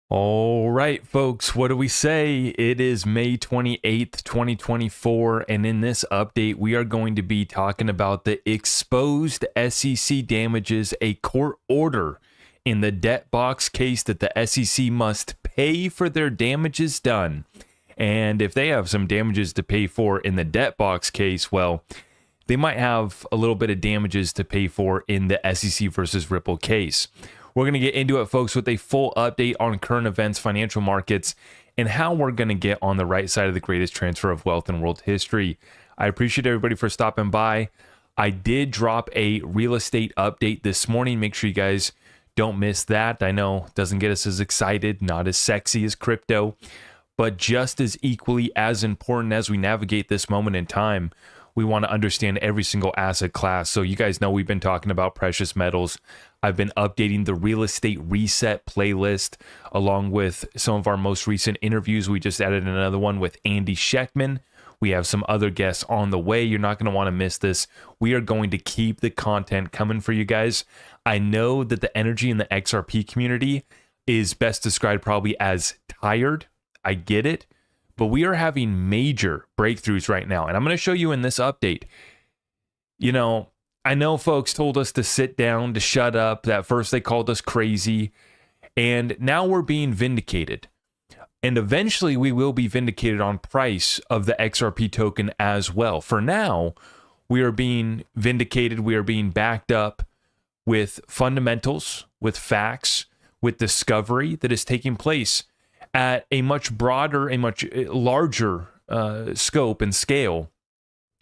All right, folks, what do we say? It is May 28th, 2024, and in this update, we are going to be talking about the exposed SEC damages, a court order in the debt box case that the SEC must pay for their damages done. And if they have some damages to pay for in the debt box case, well, they might have a little bit of damages to pay for in the SEC versus Ripple case. We're going to get into it, folks, with a full update on current events, financial markets, and how we're going to get on the right side of the greatest transfer of wealth in world history. I appreciate everybody for stopping by. I did drop a real estate update this morning. Make sure you guys don't miss that. I know it doesn't get us as excited, not as sexy as crypto, but just as equally as important as we navigate this moment in time. We want to understand every single asset class. So you guys know we've been talking about precious metals. I've been updating the real estate reset playlist along with some of our most recent interviews. We just added another one with Andy Sheckman. We have some other guests on the way. You're not going to want to miss this. We are going to keep the content coming for you guys. I know that the energy in the XRP community is best described probably as tired. I get it. But we are having major breakthroughs right now. And I'm going to show you in this update. You know, I know folks told us to sit down, to shut up. That first they called us crazy. And now we're being vindicated. And eventually we will be vindicated on price of the XRP token as well. For now, we are being vindicated. We are being backed up with fundamentals, with facts, with discovery that is taking place at a much broader, a much larger scope and scale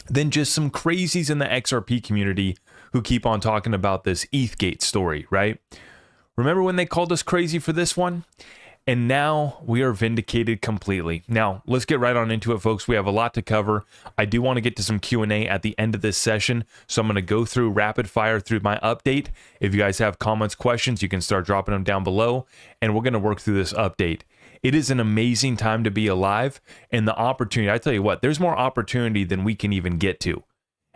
than just some crazies in the XRP community who keep on talking about this ETHgate story, right? Remember when they called us crazy for this one? And now we are vindicated completely. Now, let's get right on into it, folks. We have a lot to cover. I do want to get to some Q&A at the end of this session, so I'm going to go through rapid fire through my update. If you guys have comments, questions, you can start dropping them down below, and we're going to work through this update. It is an amazing time to be alive, and the opportunity, I tell you what, there's more opportunity than we can even get to.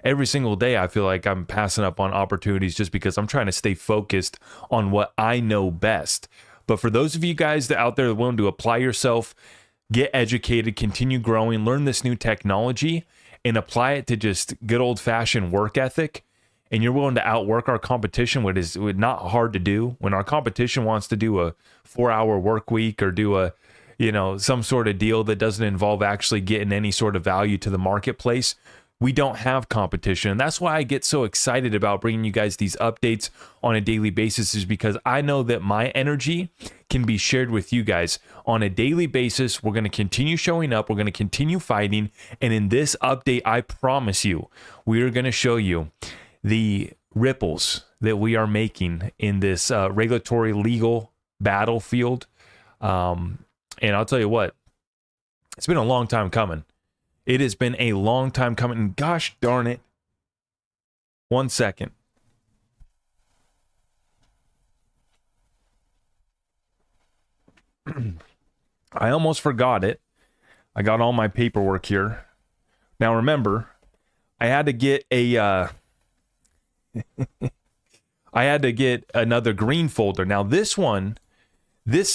Every single day, I feel like I'm passing up on opportunities just because I'm trying to stay focused on what I know best. But for those of you guys that out there that are willing to apply yourself, get educated, continue growing, learn this new technology, and apply it to just good old-fashioned work ethic, and you're willing to outwork our competition, which is not hard to do. When our competition wants to do a 4-hour work week or do a, some sort of deal that doesn't involve actually getting any sort of value to the marketplace, we don't have competition. And that's why I get so excited about bringing you guys these updates on a daily basis, is because I know that my energy can be shared with you guys on a daily basis. We're going to continue showing up. We're going to continue fighting. And in this update, I promise you, we are going to show you the ripples that we are making in this regulatory legal battlefield. And I'll tell you what, it's been a long time coming. It has been a long time coming. And gosh darn it. 1 second. I almost forgot it. I got all my paperwork here. Now remember, I had to get a I had to get another green folder. Now this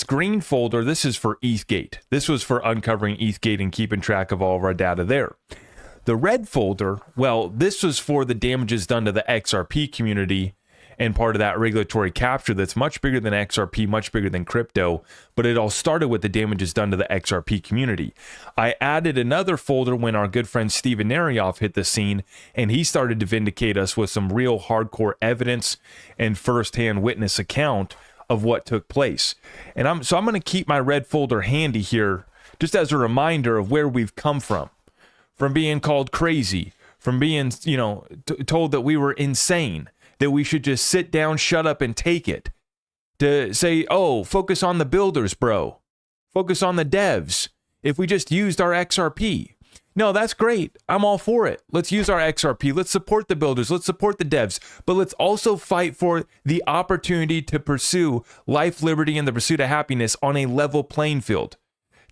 green folder, this is for ETHgate. This was for uncovering ETHgate and keeping track of all of our data there. The red folder, well, this was for the damages done to the XRP community and part of that regulatory capture that's much bigger than XRP, much bigger than crypto, but it all started with the damages done to the XRP community. I added another folder when our good friend Steven Narioff hit the scene, and he started to vindicate us with some real hardcore evidence and firsthand witness account of what took place. And I'm going to keep my red folder handy here just as a reminder of where we've come from being called crazy, from being, told that we were insane, that we should just sit down, shut up, and take it, to say, oh, focus on the builders, bro. Focus on the devs. If we just used our XRP. No, that's great. I'm all for it. Let's use our XRP. Let's support the builders. Let's support the devs. But let's also fight for the opportunity to pursue life, liberty, and the pursuit of happiness on a level playing field.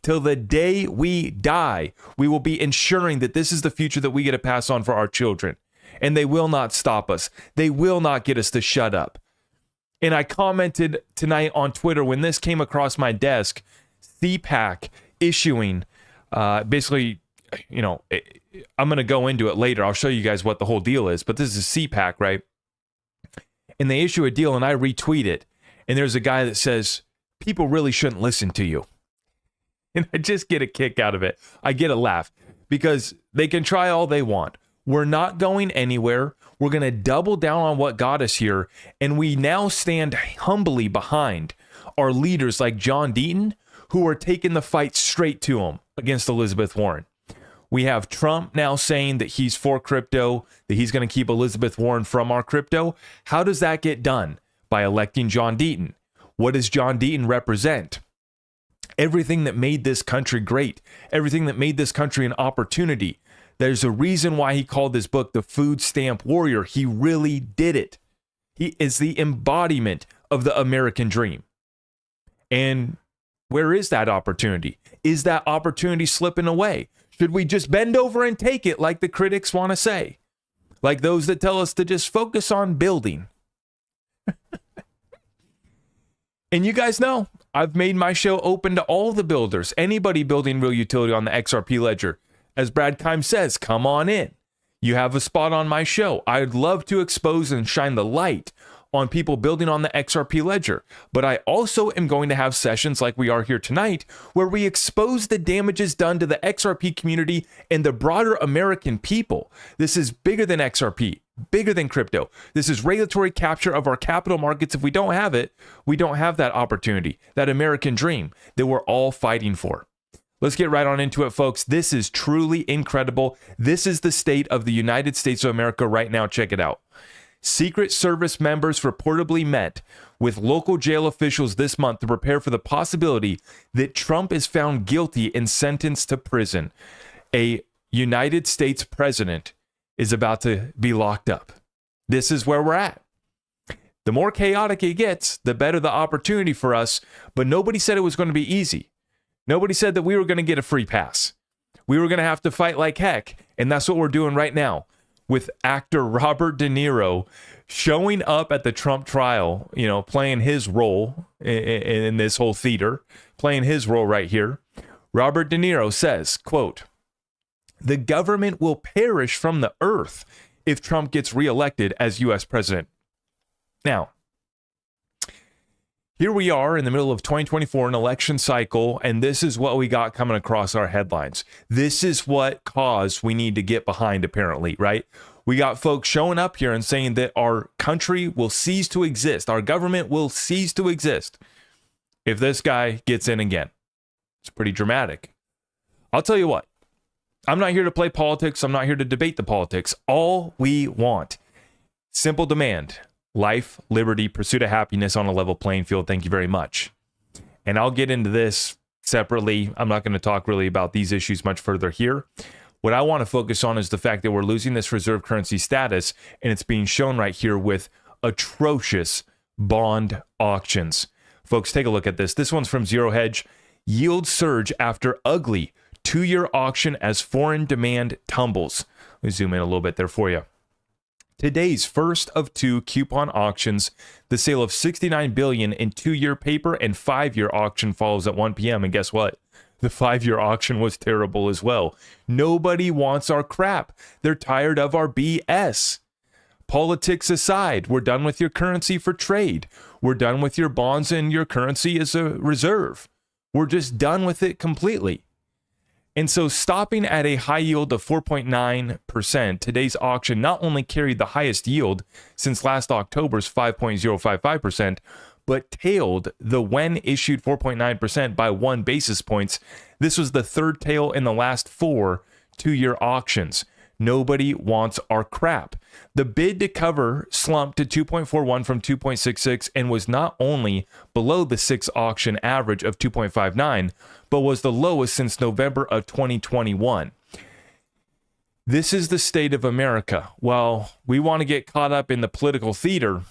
Till the day we die, we will be ensuring that this is the future that we get to pass on for our children. And they will not stop us. They will not get us to shut up. And I commented tonight on Twitter when this came across my desk, CPAC issuing basically, I'm going to go into it later. I'll show you guys what the whole deal is, but this is CPAC, right? And they issue a deal and I retweet it. And there's a guy that says, people really shouldn't listen to you. And I just get a kick out of it. I get a laugh because they can try all they want. We're not going anywhere. We're going to double down on what got us here. And we now stand humbly behind our leaders like John Deaton, who are taking the fight straight to him against Elizabeth Warren. We have Trump now saying that he's for crypto, that he's going to keep Elizabeth Warren from our crypto. How does that get done? By electing John Deaton. What does John Deaton represent? Everything that made this country great, everything that made this country an opportunity. There's a reason why he called this book The Food Stamp Warrior. He really did it. He is the embodiment of the American dream. And where is that opportunity? Is that opportunity slipping away? Should we just bend over and take it like the critics want to say? Like those that tell us to just focus on building. And you guys know, I've made my show open to all the builders, anybody building real utility on the XRP ledger. As Brad Keim says, come on in. You have a spot on my show. I'd love to expose and shine the light on people building on the XRP ledger. But I also am going to have sessions like we are here tonight, where we expose the damages done to the XRP community and the broader American people. This is bigger than XRP, bigger than crypto. This is regulatory capture of our capital markets. If we don't have it, we don't have that opportunity, that American dream that we're all fighting for. Let's get right on into it, folks. This is truly incredible. This is the state of the United States of America right now. Check it out. Secret Service members reportedly met with local jail officials this month to prepare for the possibility that Trump is found guilty and sentenced to prison. A United States president is about to be locked up. This is where we're at. The more chaotic it gets, the better the opportunity for us. But nobody said it was going to be easy. Nobody said that we were going to get a free pass. We were going to have to fight like heck. And that's what we're doing right now, with actor Robert De Niro showing up at the Trump trial, playing his role in this whole theater, playing his role right here. Robert De Niro says, quote, "The government will perish from the earth if Trump gets reelected as U.S. president." Now, here we are in the middle of 2024, an election cycle, and this is what we got coming across our headlines. This is what cause we need to get behind, apparently, right? We got folks showing up here and saying that our country will cease to exist. Our government will cease to exist if this guy gets in again. It's pretty dramatic. I'll tell you what. I'm not here to play politics. I'm not here to debate the politics. All we want, simple demand: life, liberty, pursuit of happiness on a level playing field. Thank you very much. And I'll get into this separately. I'm not going to talk really about these issues much further here. What I want to focus on is the fact that we're losing this reserve currency status, and it's being shown right here with atrocious bond auctions. Folks, take a look at this. This one's from Zero Hedge. Yield surge after ugly 2-year auction as foreign demand tumbles. Let me zoom in a little bit there for you. Today's first of 2 coupon auctions, the sale of $69 billion in 2-year paper and 5-year auction follows at 1 p.m. And guess what? The 5-year auction was terrible as well. Nobody wants our crap. They're tired of our BS. Politics aside, we're done with your currency for trade. We're done with your bonds and your currency as a reserve. We're just done with it completely. And so stopping at a high yield of 4.9%, today's auction not only carried the highest yield since last October's 5.055%, but tailed the when issued 4.9% by 1 basis points. This was the third tail in the last 4 2-year auctions. Nobody wants our crap. The bid to cover slumped to 2.41 from 2.66 and was not only below the 6 auction average of 2.59, but was the lowest since November of 2021. This is the state of America. While we want to get caught up in the political theater,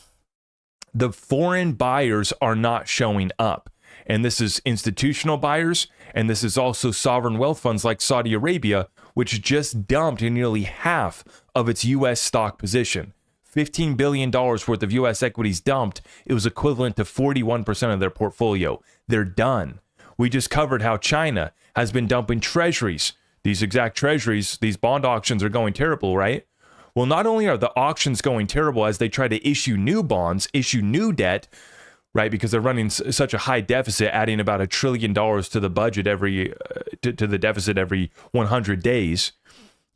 the foreign buyers are not showing up. And this is institutional buyers, and this is also sovereign wealth funds like Saudi Arabia, which just dumped nearly half of its U.S. stock position. $15 billion worth of U.S. equities dumped. It was equivalent to 41% of their portfolio. They're done. We just covered how China has been dumping treasuries. These exact treasuries, these bond auctions are going terrible, right? Well, not only are the auctions going terrible as they try to issue new bonds, issue new debt, right? Because they're running such a high deficit, adding about $1 trillion to the budget to the deficit every 100 days,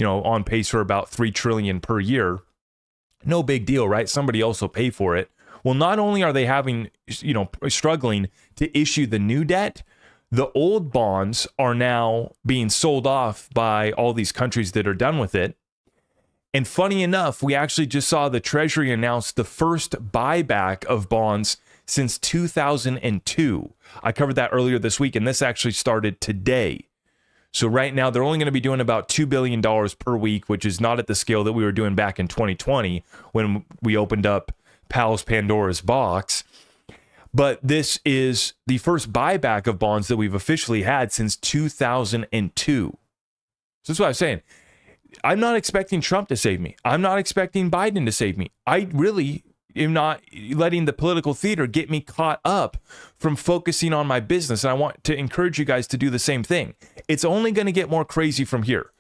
on pace for about $3 trillion per year. No big deal, right? Somebody else will pay for it. Well, not only are they struggling to issue the new debt, the old bonds are now being sold off by all these countries that are done with it. And funny enough, we actually just saw the Treasury announce the first buyback of bonds since 2002. I covered that earlier this week, and this actually started today. So right now, they're only going to be doing about $2 billion per week, which is not at the scale that we were doing back in 2020 when we opened up Powell's Pandora's box. But this is the first buyback of bonds that we've officially had since 2002. So that's what I was saying. I'm not expecting Trump to save me. I'm not expecting Biden to save me. I really am not letting the political theater get me caught up from focusing on my business. And I want to encourage you guys to do the same thing. It's only going to get more crazy from here.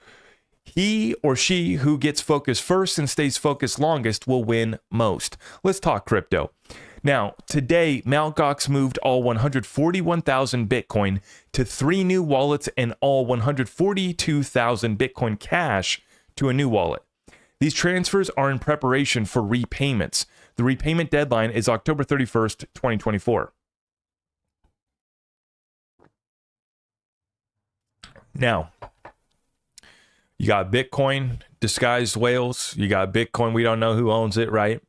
He or she who gets focused first and stays focused longest will win most. Let's talk crypto. Now, today, Mt. Gox moved all 141,000 Bitcoin to 3 new wallets and all 142,000 Bitcoin Cash to a new wallet. These transfers are in preparation for repayments. The repayment deadline is October 31st, 2024. Now, you got Bitcoin, disguised whales. You got Bitcoin, we don't know who owns it, right?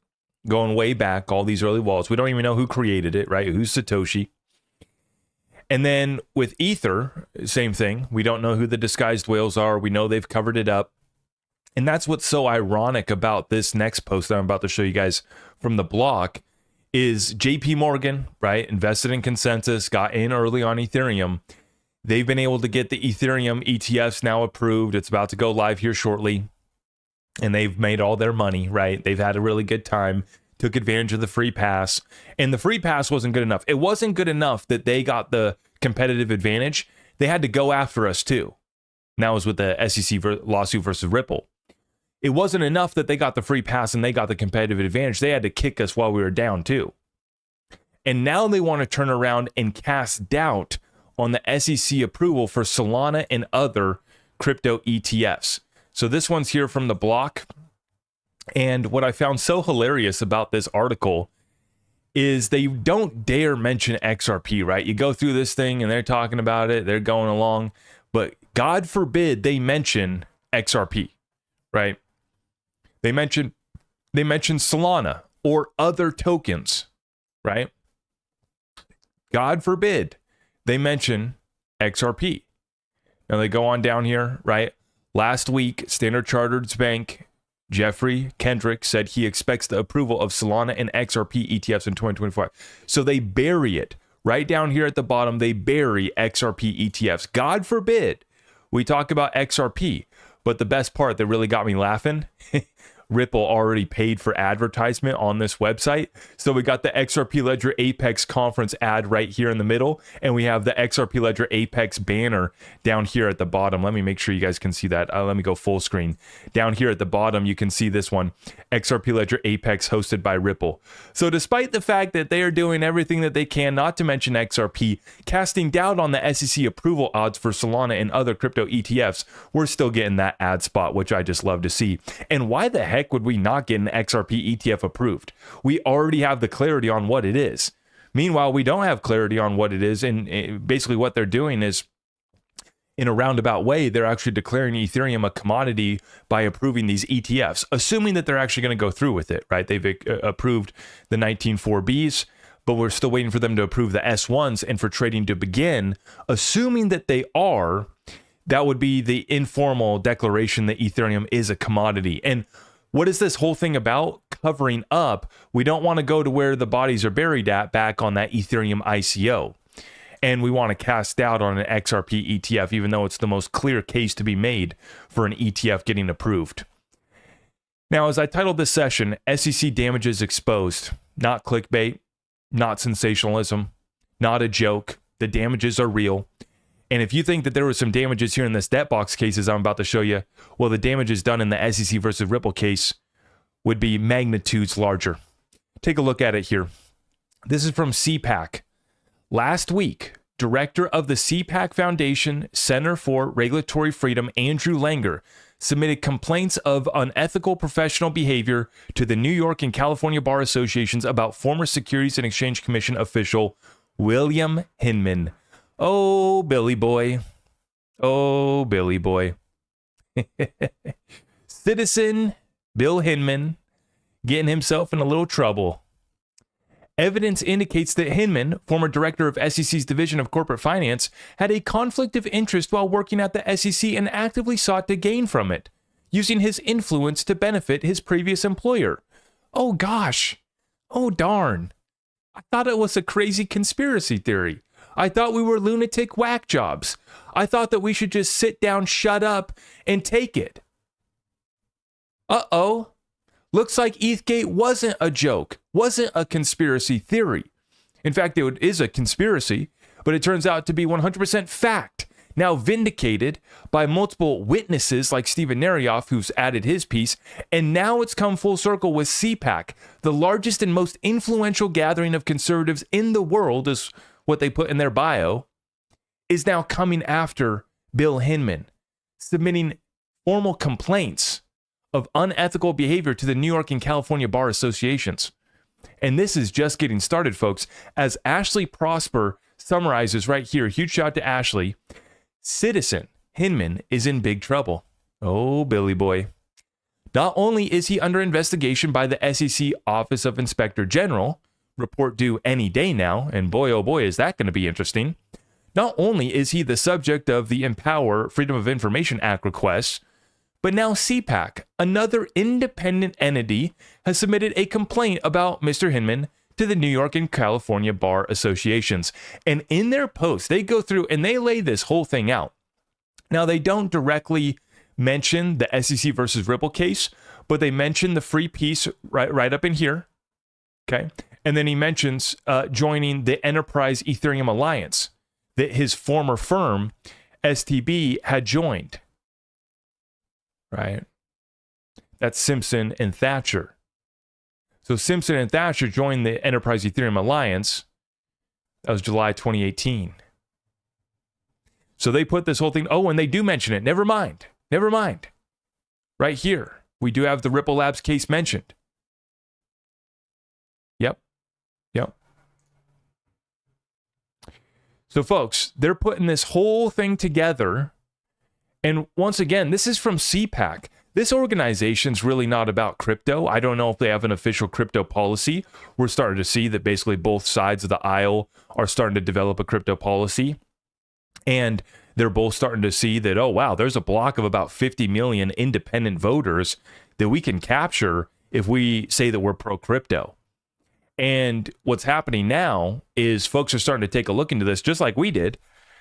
Going way back, all these early wallets. We don't even know who created it, right? Who's Satoshi? And then with Ether, same thing. We don't know who the disguised whales are. We know they've covered it up. And that's what's so ironic about this next post that I'm about to show you guys from the block is JP Morgan, right? Invested in Consensus, got in early on Ethereum. They've been able to get the Ethereum ETFs now approved. It's about to go live here shortly. And they've made all their money, right? They've had a really good time, took advantage of the free pass. And the free pass wasn't good enough. It wasn't good enough that they got the competitive advantage. They had to go after us too. And that was with the SEC lawsuit versus Ripple. It wasn't enough that they got the free pass and they got the competitive advantage. They had to kick us while we were down too. And now they want to turn around and cast doubt on the SEC approval for Solana and other crypto ETFs. So this one's here from the block. And what I found so hilarious about this article is they don't dare mention XRP, right? You go through this thing and they're talking about it, they're going along, but God forbid they mention XRP, right? They mention Solana or other tokens, right? God forbid they mention XRP. Now they go on down here, right? Last week, Standard Chartered Bank, Jeffrey Kendrick said he expects the approval of Solana and XRP ETFs in 2025. So they bury it right down here at the bottom. They bury XRP ETFs. God forbid we talk about XRP. But the best part that really got me laughing, Ripple already paid for advertisement on this website. So we got the XRP Ledger Apex conference ad right here in the middle. And we have the XRP Ledger Apex banner down here at the bottom. Let me make sure you guys can see that. Let me go full screen. Down here at the bottom, you can see this one, XRP Ledger Apex hosted by Ripple. So despite the fact that they are doing everything that they can, not to mention XRP, casting doubt on the SEC approval odds for Solana and other crypto ETFs, we're still getting that ad spot, which I just love to see. And why the heck would we not get an XRP ETF approved? We already have the clarity on what it is. Meanwhile, we don't have clarity on what it is. And basically what they're doing is, in a roundabout way, they're actually declaring Ethereum a commodity by approving these ETFs, assuming that they're actually going to go through with it, right? They've approved the 19.4Bs, but we're still waiting for them to approve the S1s and for trading to begin. Assuming that they are, that would be the informal declaration that Ethereum is a commodity. And what is this whole thing about? Covering up. We don't want to go to where the bodies are buried at, back on that Ethereum ICO. And we want to cast doubt on an XRP ETF, even though it's the most clear case to be made for an ETF getting approved. Now, as I titled this session, SEC damages exposed, not clickbait, not sensationalism, not a joke. The damages are real. And if you think that there were some damages here in this debt box cases I'm about to show you, well, the damages done in the SEC versus Ripple case would be magnitudes larger. Take a look at it here. This is from CPAC. Last week, director of the CPAC Foundation Center for Regulatory Freedom, Andrew Langer, submitted complaints of unethical professional behavior to the New York and California Bar Associations about former Securities and Exchange Commission official William Hinman. Oh, Billy boy. Oh, Billy boy. Citizen Bill Hinman getting himself in a little trouble. Evidence indicates that Hinman, former director of SEC's Division of Corporate Finance, had a conflict of interest while working at the SEC and actively sought to gain from it, using his influence to benefit his previous employer. Oh gosh. Oh darn. I thought it was a crazy conspiracy theory. I thought we were lunatic whack jobs. I thought that we should just sit down, shut up, and take it. Uh-oh. Looks like ETHgate wasn't a joke, wasn't a conspiracy theory. In fact, it is a conspiracy, but it turns out to be 100% fact, now vindicated by multiple witnesses like Steven Narioff, who's added his piece, and now it's come full circle with CPAC, the largest and most influential gathering of conservatives in the world, is what they put in their bio, is now coming after Bill Hinman, submitting formal complaints of unethical behavior to the New York and California Bar Associations. And this is just getting started, folks. As Ashley Prosper summarizes right here, huge shout out to Ashley, Citizen Hinman is in big trouble. Oh, Billy boy. Not only is he under investigation by the SEC Office of Inspector General, report due any day now, and boy, oh boy, is that going to be interesting. Not only is he the subject of the Empower Freedom of Information Act requests, but now CPAC, another independent entity, has submitted a complaint about Mr. Hinman to the New York and California Bar Associations. And in their post, they go through and they lay this whole thing out. Now, they don't directly mention the SEC versus Ripple case, but they mention the free piece right up in here. Okay. And then he mentions joining the Enterprise Ethereum Alliance that his former firm, STB, had joined. Right? That's Simpson and Thatcher. So Simpson and Thatcher joined the Enterprise Ethereum Alliance. That was July 2018. So they put this whole thing. Oh, and they do mention it. Never mind. Never mind. Right here, we do have the Ripple Labs case mentioned. Yep. Yep. So folks, they're putting this whole thing together. And once again, this is from CPAC. This organization's really not about crypto. I don't know if they have an official crypto policy. We're starting to see that basically both sides of the aisle are starting to develop a crypto policy. And they're both starting to see that, oh, wow, there's a block of about 50 million independent voters that we can capture if we say that we're pro-crypto. And what's happening now is folks are starting to take a look into this just like we did.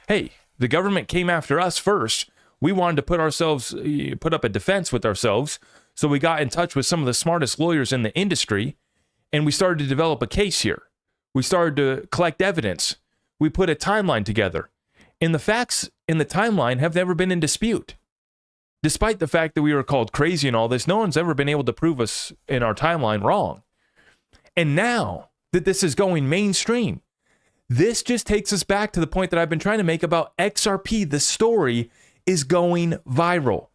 Hey, the government came after us first. We wanted to put up a defense with ourselves. So we got in touch with some of the smartest lawyers in the industry, and we started to develop a case here. We started to collect evidence. We put a timeline together. And the facts in the timeline have never been in dispute. Despite the fact that we were called crazy and all this, no one's ever been able to prove us in our timeline wrong. And now that this is going mainstream, this just takes us back to the point that I've been trying to make about XRP. The story is going viral.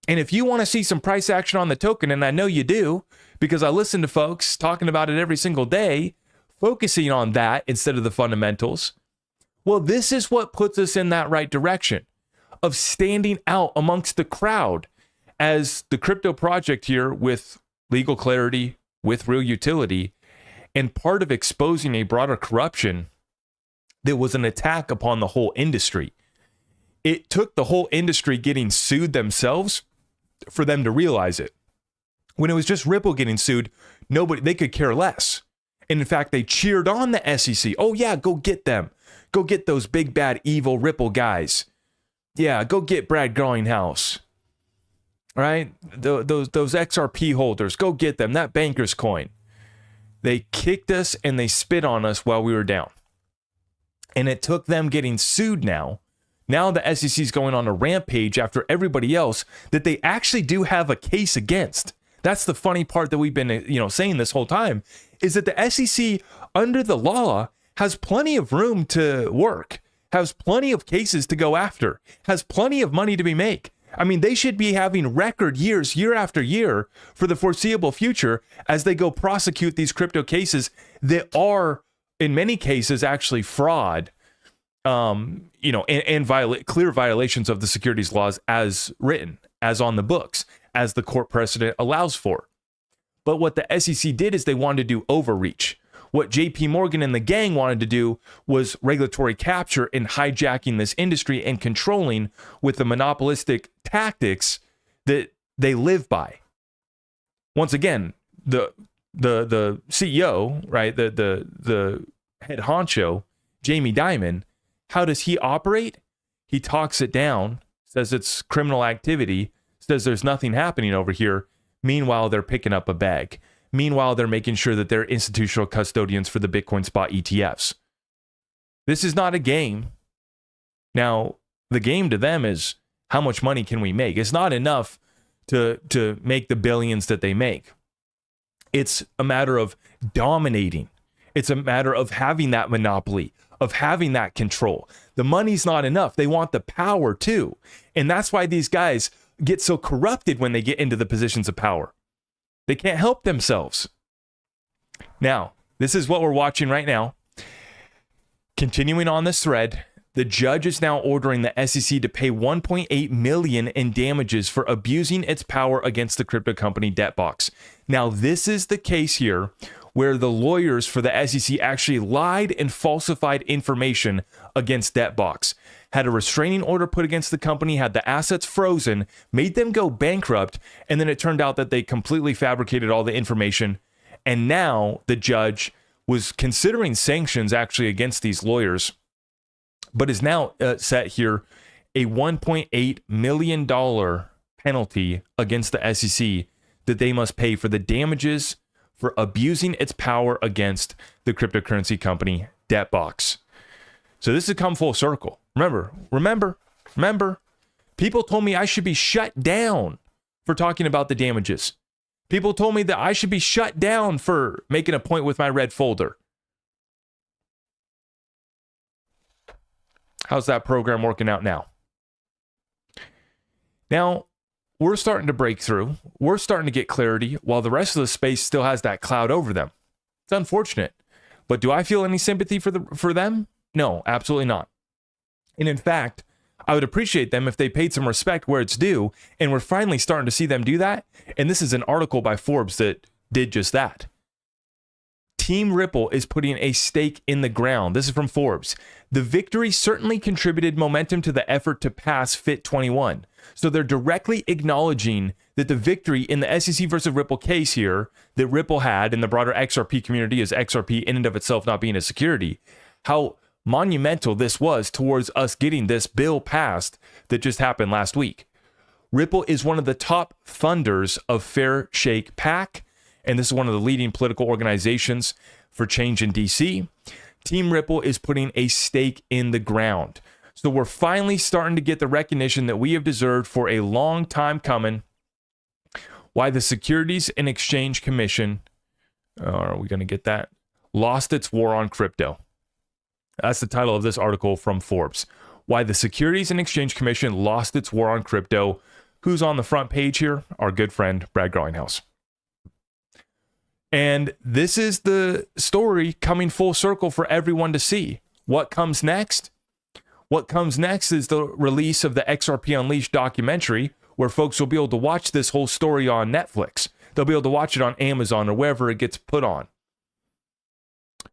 And if you want to see some price action on the token, and I know you do, because I listen to folks talking about it every single day, focusing on that instead of the fundamentals, well, this is what puts us in that right direction of standing out amongst the crowd as the crypto project here with legal clarity, with real utility, and part of exposing a broader corruption that was an attack upon the whole industry. It took the whole industry getting sued themselves for them to realize it. When it was just Ripple getting sued, they could care less. And in fact, they cheered on the SEC. Oh yeah, go get them. Go get those big, bad, evil Ripple guys. Yeah, go get Brad Garlinghouse. right? Those XRP holders, go get them. That banker's coin. They kicked us and they spit on us while we were down. And it took them getting sued now. Now the SEC is going on a rampage after everybody else that they actually do have a case against. That's the funny part that we've been, saying this whole time, is that the SEC under the law has plenty of room to work, has plenty of cases to go after, has plenty of money to be made. I mean, they should be having record years, year after year, for the foreseeable future as they go prosecute these crypto cases that are, in many cases, actually fraud, and clear violations of the securities laws as written, as on the books, as the court precedent allows for. But what the SEC did is they wanted to do overreach. What JP Morgan and the gang wanted to do was regulatory capture and hijacking this industry and controlling with the monopolistic tactics that they live by. Once again, the CEO, right, the head honcho, Jamie Dimon, how does he operate? He talks it down, says it's criminal activity, says there's nothing happening over here. Meanwhile, they're picking up a bag. Meanwhile, they're making sure that they're institutional custodians for the Bitcoin spot ETFs. This is not a game. Now, the game to them is how much money can we make? It's not enough to make the billions that they make. It's a matter of dominating. It's a matter of having that monopoly, of having that control. The money's not enough. They want the power too. And that's why these guys get so corrupted when they get into the positions of power. They can't help themselves. Now, this is what we're watching right now. Continuing on this thread, the judge is now ordering the SEC to pay $1.8 million in damages for abusing its power against the crypto company DebtBox. Now, this is the case here where the lawyers for the SEC actually lied and falsified information against DebtBox, had a restraining order put against the company, had the assets frozen, made them go bankrupt, and then it turned out that they completely fabricated all the information. And now the judge was considering sanctions actually against these lawyers, but is now set here a $1.8 million penalty against the SEC that they must pay for the damages for abusing its power against the cryptocurrency company DebtBox. So this has come full circle. Remember, people told me I should be shut down for talking about the damages. People told me that I should be shut down for making a point with my red folder. How's that program working out now? Now, we're starting to break through. We're starting to get clarity while the rest of the space still has that cloud over them. It's unfortunate. But do I feel any sympathy for them? No, absolutely not. And in fact, I would appreciate them if they paid some respect where it's due, and we're finally starting to see them do that. And this is an article by Forbes that did just that. Team Ripple is putting a stake in the ground. This is from Forbes. The victory certainly contributed momentum to the effort to pass FIT 21. So they're directly acknowledging that the victory in the SEC versus Ripple case here that Ripple had in the broader XRP community, as XRP in and of itself not being a security, how monumental this was towards us getting this bill passed that just happened last week. Ripple is one of the top funders of Fair Shake PAC, and this is one of the leading political organizations for change in DC. Team Ripple is putting a stake in the ground. So we're finally starting to get the recognition that we have deserved for a long time coming. Why the Securities and Exchange Commission, are we going to get that? Lost its war on crypto. That's the title of this article from Forbes. Why the Securities and Exchange Commission lost its war on crypto. Who's on the front page here? Our good friend, Brad Garlinghouse. And this is the story coming full circle for everyone to see. What comes next? What comes next is the release of the XRP Unleashed documentary, where folks will be able to watch this whole story on Netflix. They'll be able to watch it on Amazon or wherever it gets put on.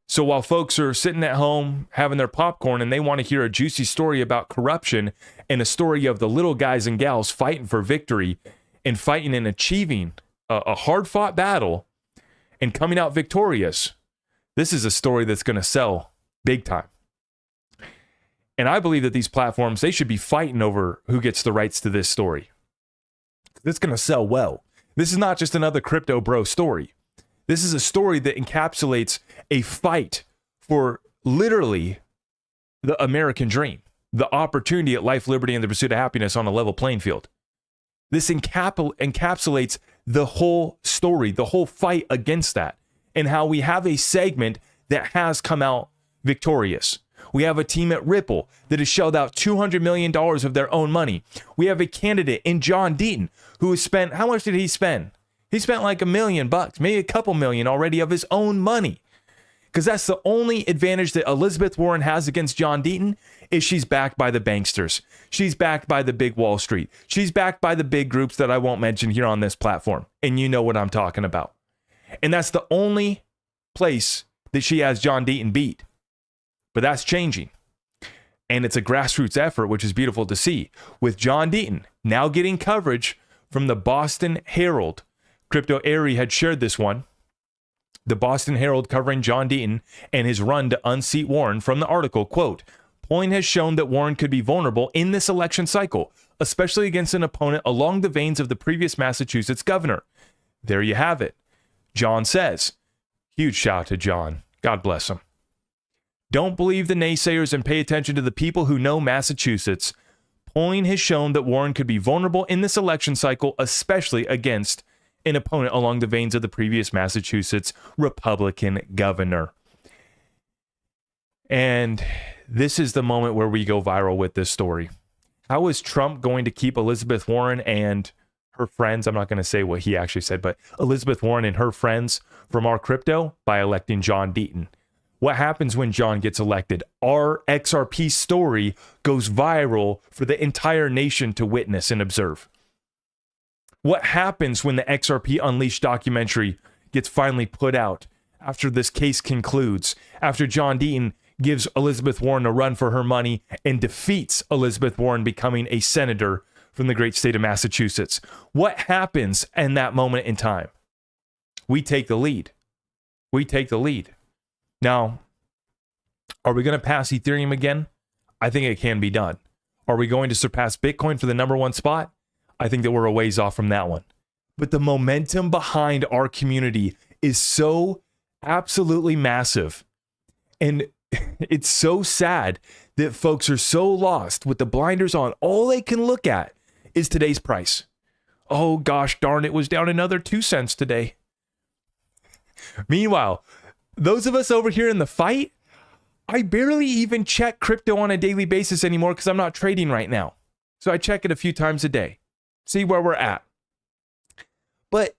So while folks are sitting at home having their popcorn and they want to hear a juicy story about corruption and a story of the little guys and gals fighting for victory and fighting and achieving a hard-fought battle and coming out victorious, this is a story that's going to sell big time. And I believe that these platforms, they should be fighting over who gets the rights to this story. It's going to sell well. This is not just another crypto bro story. This is a story that encapsulates a fight for literally the American dream, the opportunity at life, liberty, and the pursuit of happiness on a level playing field. This encapsulates the whole story, the whole fight against that, and how we have a segment that has come out victorious. We have a team at Ripple that has shelled out $200 million of their own money. We have a candidate in John Deaton who has spent, how much did he spend? He spent like $1 million, maybe a couple million already of his own money. Because that's the only advantage that Elizabeth Warren has against John Deaton is she's backed by the banksters. She's backed by the big Wall Street. She's backed by the big groups that I won't mention here on this platform. And you know what I'm talking about. And that's the only place that she has John Deaton beat. But that's changing. And it's a grassroots effort, which is beautiful to see. With John Deaton now getting coverage from the Boston Herald. Crypto Airy had shared this one. The Boston Herald covering John Deaton and his run to unseat Warren from the article, quote, polling has shown that Warren could be vulnerable in this election cycle, especially against an opponent along the veins of the previous Massachusetts governor. There you have it. John says, huge shout out to John. God bless him. Don't believe the naysayers and pay attention to the people who know Massachusetts. Polling has shown that Warren could be vulnerable in this election cycle, especially against an opponent along the veins of the previous Massachusetts Republican governor. And this is the moment where we go viral with this story. How is Trump going to keep Elizabeth Warren and her friends, I'm not going to say what he actually said, but Elizabeth Warren and her friends from our crypto? By electing John Deaton. What happens when John gets elected? Our XRP story goes viral for the entire nation to witness and observe. What happens when the XRP Unleashed documentary gets finally put out after this case concludes, after John Deaton gives Elizabeth Warren a run for her money and defeats Elizabeth Warren becoming a senator from the great state of Massachusetts? What happens in that moment in time? We take the lead. We take the lead. Now, are we going to pass Ethereum again? I think it can be done. Are we going to surpass Bitcoin for the number one spot? I think that we're a ways off from that one. But the momentum behind our community is so absolutely massive. And it's so sad that folks are so lost with the blinders on. All they can look at is today's price. Oh gosh darn, it was down another 2 cents today. Meanwhile, those of us over here in the fight, I barely even check crypto on a daily basis anymore because I'm not trading right now. So I check it a few times a day. See where we're at. But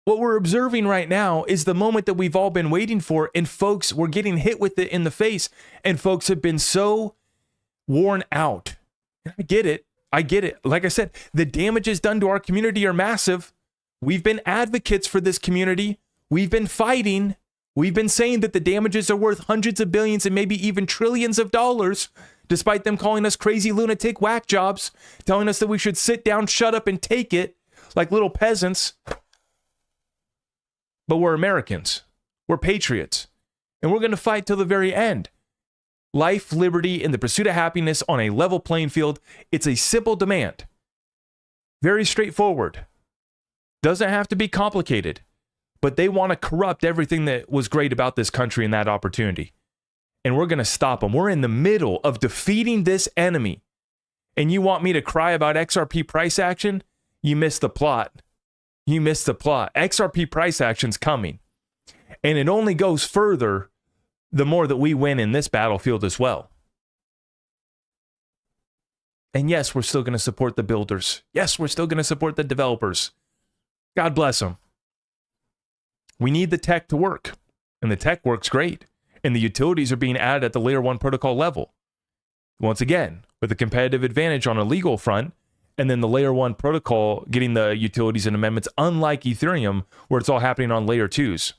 what we're observing right now is the moment that we've all been waiting for, and folks, we're getting hit with it in the face, and folks have been so worn out. I get it. I get it. Like I said, the damages done to our community are massive. We've been advocates for this community. We've been fighting. We've been saying that the damages are worth hundreds of billions and maybe even trillions of dollars, despite them calling us crazy lunatic whack jobs, telling us that we should sit down, shut up, and take it like little peasants. But we're Americans. We're patriots. And we're going to fight till the very end. Life, liberty, and the pursuit of happiness on a level playing field. It's a simple demand. Very straightforward. Doesn't have to be complicated. But they want to corrupt everything that was great about this country and that opportunity. And we're going to stop them. We're in the middle of defeating this enemy. And you want me to cry about XRP price action? You missed the plot. You missed the plot. XRP price action's coming. And it only goes further the more that we win in this battlefield as well. And yes, we're still going to support the builders. Yes, we're still going to support the developers. God bless them. We need the tech to work. And the tech works great. And the utilities are being added at the layer 1 protocol level. Once again, with a competitive advantage on a legal front, and then the layer 1 protocol getting the utilities and amendments, unlike Ethereum, where it's all happening on layer 2s.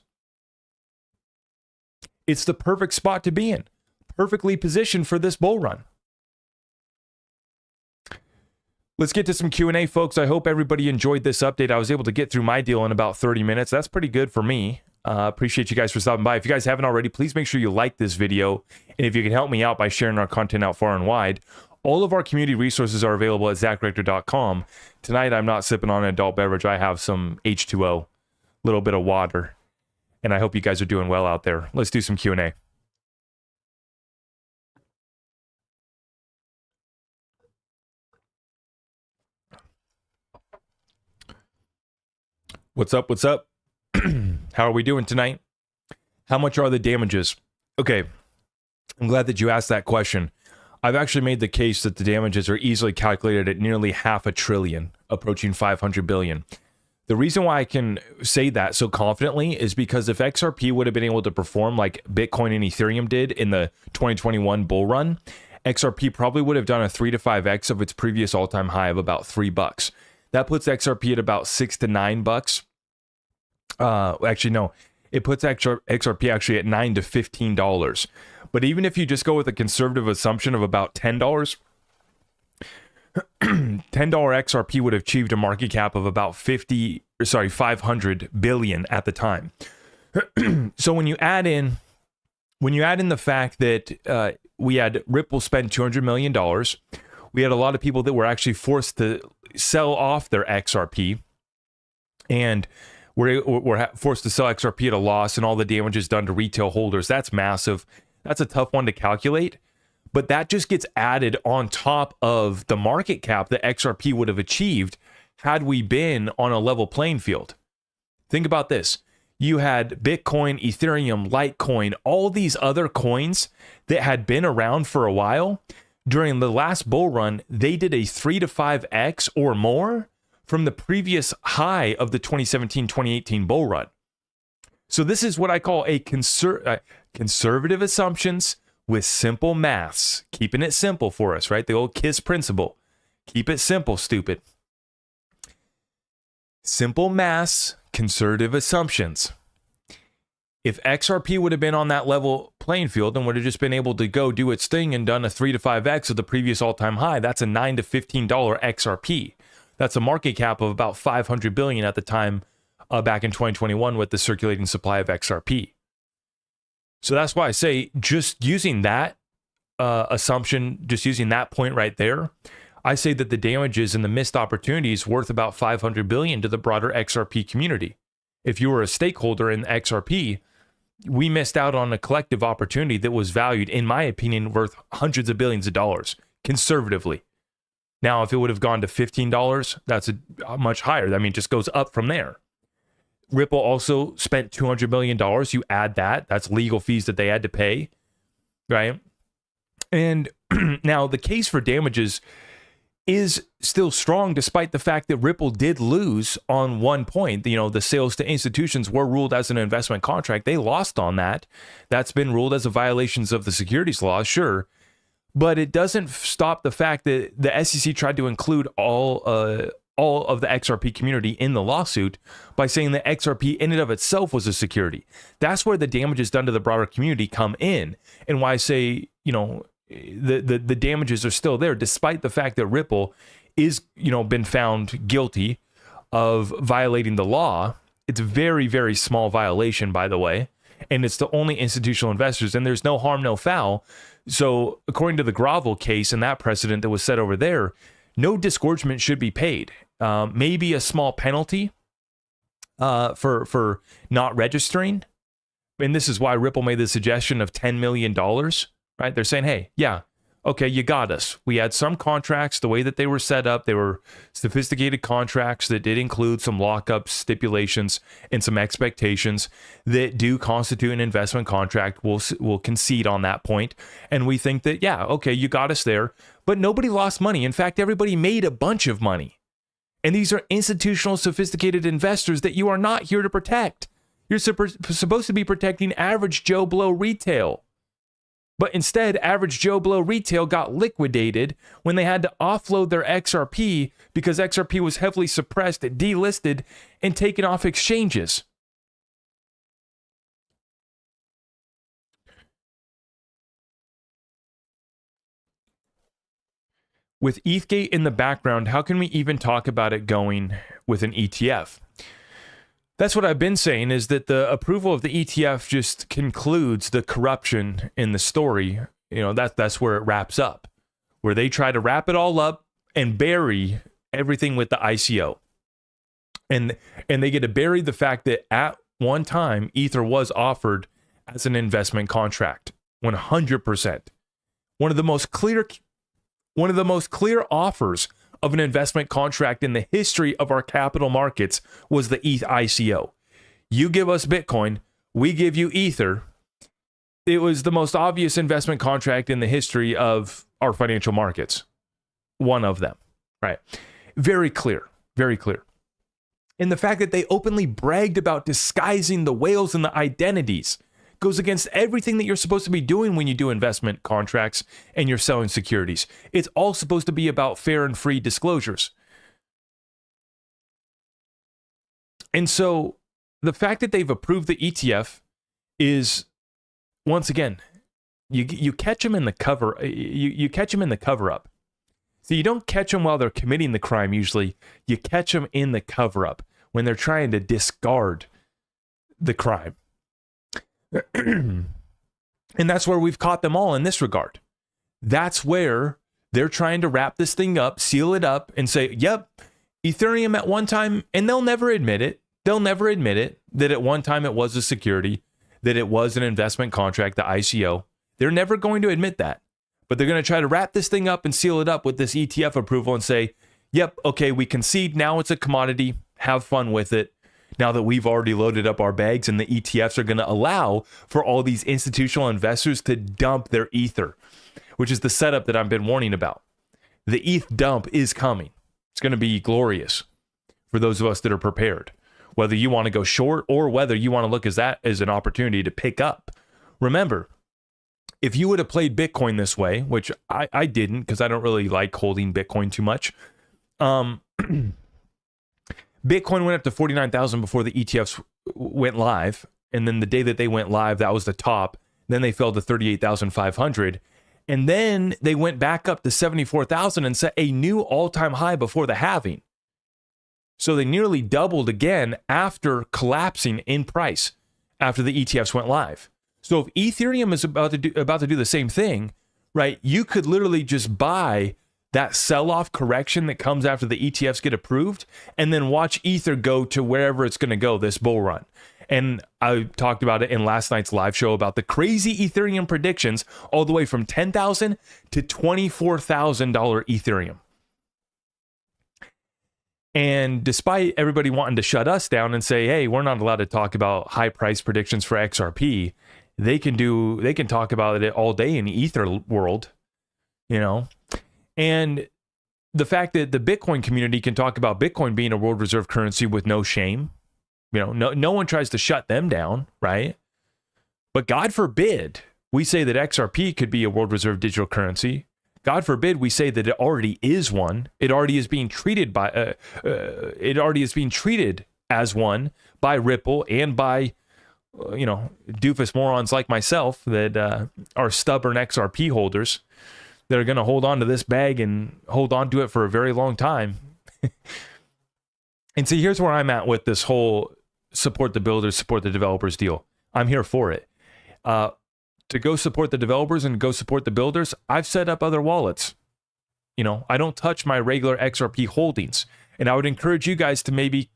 It's the perfect spot to be in. Perfectly positioned for this bull run. Let's get to some Q&A, folks. I hope everybody enjoyed this update. I was able to get through my deal in about 30 minutes. That's pretty good for me. Appreciate you guys for stopping by. If you guys haven't already, please make sure you like this video. And if you can help me out by sharing our content out far and wide, All of our community resources are available at zachrector.com. Tonight, I'm not sipping on an adult beverage. I have some H2O, a little bit of water, and I hope you guys are doing well out there. Let's do some Q&A. What's up? What's up? How are we doing tonight? How much are the damages? Okay, I'm glad that you asked that question. I've actually made the case that the damages are easily calculated at nearly $500 billion, approaching 500 billion. The reason why I can say that so confidently is because if XRP would have been able to perform like Bitcoin and Ethereum did in the 2021 bull run, XRP probably would have done a 3 to 5x of its previous all-time high of about $3. That puts XRP at about $6 to $9. Actually, no, it puts XRP actually at $9 to $15. But even if you just go with a conservative assumption of about $10, $10 XRP would have achieved a market cap of about 500 billion at the time. So when you add in the fact that we had Ripple spend $200 million, we had a lot of people that were actually forced to sell off their XRP, and we're forced to sell XRP at a loss, and all the damages done to retail holders. That's massive. That's a tough one to calculate, but that just gets added on top of the market cap that XRP would have achieved had we been on a level playing field. Think about this. You had Bitcoin, Ethereum, Litecoin, all these other coins that had been around for a while. During the last bull run, they did a 3 to 5x or more from the previous high of the 2017-2018 bull run. So this is what I call a conservative assumptions with simple maths, keeping it simple for us, right? The old KISS principle. Keep it simple, stupid. Simple maths, conservative assumptions. If XRP would have been on that level playing field and would have just been able to go do its thing and done a 3 to 5x of the previous all-time high, that's a $9 to $15 XRP. That's a market cap of about 500 billion at the time back in 2021 with the circulating supply of XRP. So that's why I say just using that assumption, just using that point right there, I say that the damages and the missed opportunities worth about 500 billion to the broader XRP community. If you were a stakeholder in XRP, we missed out on a collective opportunity that was valued, in my opinion, worth hundreds of billions of dollars, conservatively. Now, if it would have gone to $15, that's a much higher. I mean, it just goes up from there. Ripple also spent $200 million. You add that, that's legal fees that they had to pay, right? And now the case for damages is still strong despite the fact that Ripple did lose on one point. You know, the sales to institutions were ruled as an investment contract. They lost on that. That's been ruled as a violations of the securities law, sure. But it doesn't stop the fact that the SEC tried to include all of the XRP community in the lawsuit by saying that XRP in and of itself was a security. That's where the damages done to the broader community come in, and why I say, you know, the damages are still there despite the fact that Ripple is, you know, been found guilty of violating the law. It's a very, very small violation, by the way, and it's the only institutional investors, and there's no harm, no foul. So according to the Grovel case and that precedent that was set over there, no disgorgement should be paid. Maybe a small penalty for not registering. And this is why Ripple made the suggestion of $10 million, right? They're saying, hey, yeah, okay, you got us. We had some contracts, the way that they were set up, they were sophisticated contracts that did include some lockup stipulations and some expectations that do constitute an investment contract. We'll concede on that point. And we think that, yeah, okay, you got us there. But nobody lost money. In fact, everybody made a bunch of money. And these are institutional, sophisticated investors that you are not here to protect. You're supposed to be protecting average Joe Blow retail. But instead, average Joe Blow retail got liquidated when they had to offload their XRP because XRP was heavily suppressed, delisted, and taken off exchanges. With ETHgate in the background, how can we even talk about it going with an ETF? That's what I've been saying, is that the approval of the ETF just concludes the corruption in the story. You know, that's where it wraps up. where they try to wrap it all up and bury everything with the ICO. And they get to bury the fact that at one time, Ether was offered as an investment contract, 100%. One of the most clear offers of an investment contract in the history of our capital markets was the ETH ICO. You give us Bitcoin, we give you Ether. It was the most obvious investment contract in the history of our financial markets. One of them, right? Very clear, very clear. And the fact that they openly bragged about disguising the whales and the identities goes against everything that you're supposed to be doing when you do investment contracts and you're selling securities. It's all supposed to be about fair and free disclosures. And so the fact that they've approved the ETF is, once again, you catch them in the cover. You catch them in the cover up. So you don't catch them while they're committing the crime. Usually, you catch them in the cover up when they're trying to discard the crime. And that's where we've caught them all in this regard. That's where they're trying to wrap this thing up, seal it up, and say, yep, Ethereum at one time, and they'll never admit it. They'll never admit it, that at one time it was a security, that it was an investment contract, the ICO. They're never going to admit that. But they're going to try to wrap this thing up and seal it up with this ETF approval and say, yep, okay, we concede. Now it's a commodity. Have fun with it. Now that we've already loaded up our bags, and the ETFs are going to allow for all these institutional investors to dump their Ether, which is the setup that I've been warning about. The ETH dump is coming. It's going to be glorious for those of us that are prepared, whether you want to go short or whether you want to look at that as an opportunity to pick up. Remember, if you would have played Bitcoin this way, which I didn't because I don't really like holding Bitcoin too much, Bitcoin went up to 49,000 before the ETFs went live. And then the day that they went live, that was the top. Then they fell to 38,500. And then they went back up to 74,000 and set a new all-time high before the halving. So they nearly doubled again after collapsing in price after the ETFs went live. So if Ethereum is about to do the same thing, right, you could literally just buy that sell-off correction that comes after the ETFs get approved, and then watch Ether go to wherever it's going to go this bull run. And I talked about it in last night's live show about the crazy Ethereum predictions, all the way from $10,000 to $24,000 Ethereum. And despite everybody wanting to shut us down and say, hey, we're not allowed to talk about high price predictions for XRP, they can talk about it all day in the Ether world, you know. And the fact that the Bitcoin community can talk about Bitcoin being a world reserve currency with no shame, you know, no one tries to shut them down, right? But God forbid we say that XRP could be a world reserve digital currency. God forbid we say that it already is one. It already is being treated as one by Ripple and by doofus morons like myself that are stubborn XRP holders that are going to hold on to this bag and hold on to it for a very long time. And see, here's where I'm at with this whole support the builders, support the developers deal. I'm here for it. To go support the developers and go support the builders, I've set up other wallets. You know, I don't touch my regular XRP holdings. And I would encourage you guys to maybe,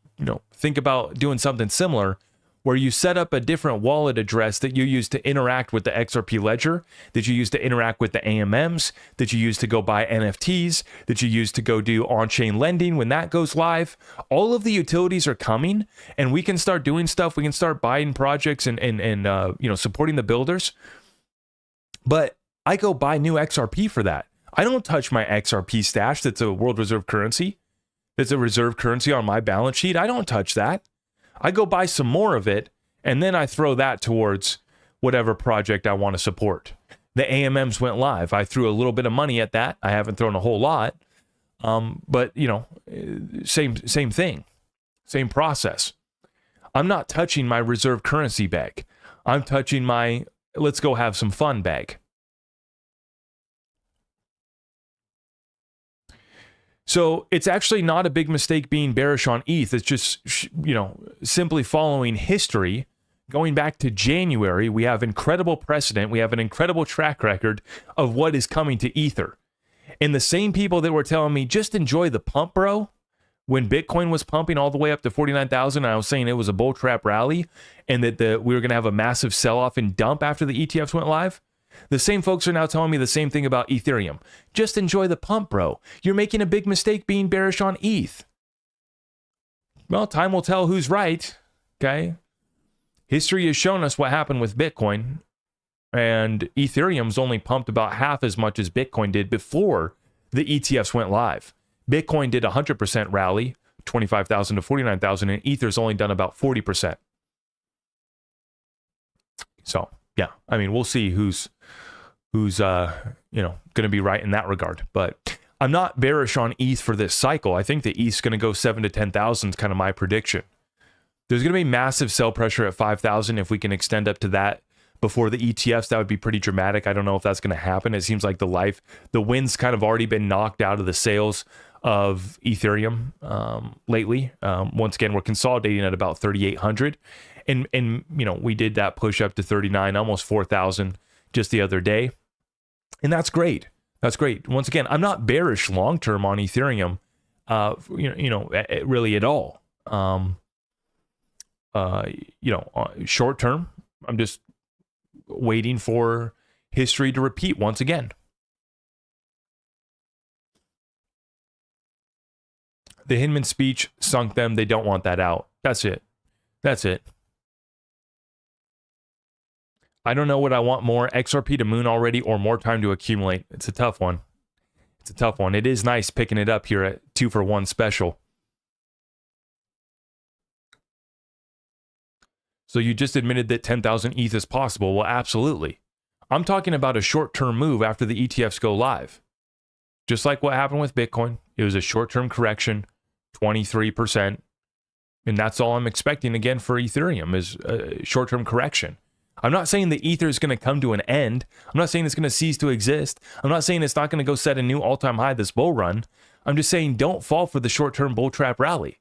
think about doing something similar, where you set up a different wallet address that you use to interact with the XRP ledger, that you use to interact with the AMMs, that you use to go buy NFTs, that you use to go do on-chain lending when that goes live. All of the utilities are coming, and we can start doing stuff. We can start buying projects and supporting the builders. But I go buy new XRP for that. I don't touch my XRP stash that's a world reserve currency. That's a reserve currency on my balance sheet. I don't touch that. I go buy some more of it, and then I throw that towards whatever project I want to support. The AMMs went live. I threw a little bit of money at that. I haven't thrown a whole lot. But same thing. Same process. I'm not touching my reserve currency bag. I'm touching my let's go have some fun bag. So it's actually not a big mistake being bearish on ETH. It's just, simply following history. Going back to January, we have incredible precedent. We have an incredible track record of what is coming to Ether. And the same people that were telling me, just enjoy the pump, bro, when Bitcoin was pumping all the way up to 49,000, I was saying it was a bull trap rally and that we were going to have a massive sell-off and dump after the ETFs went live. The same folks are now telling me the same thing about Ethereum. Just enjoy the pump, bro. You're making a big mistake being bearish on ETH. Well, time will tell who's right, okay? History has shown us what happened with Bitcoin, and Ethereum's only pumped about half as much as Bitcoin did before the ETFs went live. Bitcoin did 100% rally, 25,000 to 49,000, and Ether's only done about 40%. So, yeah, I mean, we'll see who's going to be right in that regard. But I'm not bearish on ETH for this cycle. I think that ETH's going to go 7 to 10,000 is kind of my prediction. There's going to be massive sell pressure at 5,000 if we can extend up to that before the ETFs. That would be pretty dramatic. I don't know if that's going to happen. It seems like the wind's kind of already been knocked out of the sails of Ethereum lately. Once again, we're consolidating at about 3,800. And we did that push up to 39, almost 4,000 just the other day. And that's great. That's great. Once again, I'm not bearish long-term on Ethereum, really at all. Short-term, I'm just waiting for history to repeat once again. The Hinman speech sunk them. They don't want that out. That's it. That's it. I don't know what I want more, XRP to moon already or more time to accumulate. It's a tough one. It's a tough one. It is nice picking it up here at 2-for-1 special. So you just admitted that 10,000 ETH is possible. Well, absolutely. I'm talking about a short-term move after the ETFs go live. Just like what happened with Bitcoin. It was a short-term correction, 23%. And that's all I'm expecting again for Ethereum is a short-term correction. I'm not saying the Ether is going to come to an end. I'm not saying it's going to cease to exist. I'm not saying it's not going to go set a new all-time high this bull run. I'm just saying don't fall for the short-term bull trap rally.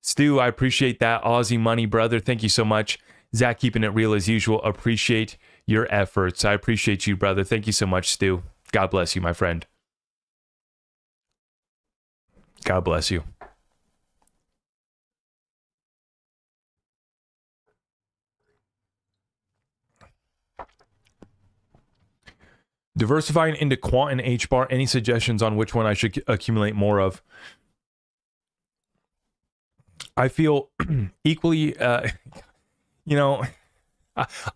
Stu, I appreciate that. Aussie money, brother. Thank you so much. Zach, keeping it real as usual. Appreciate your efforts. I appreciate you, brother. Thank you so much, Stu. God bless you, my friend. God bless you. Diversifying into quant and H-bar. Any suggestions on which one I should accumulate more of? I feel equally, I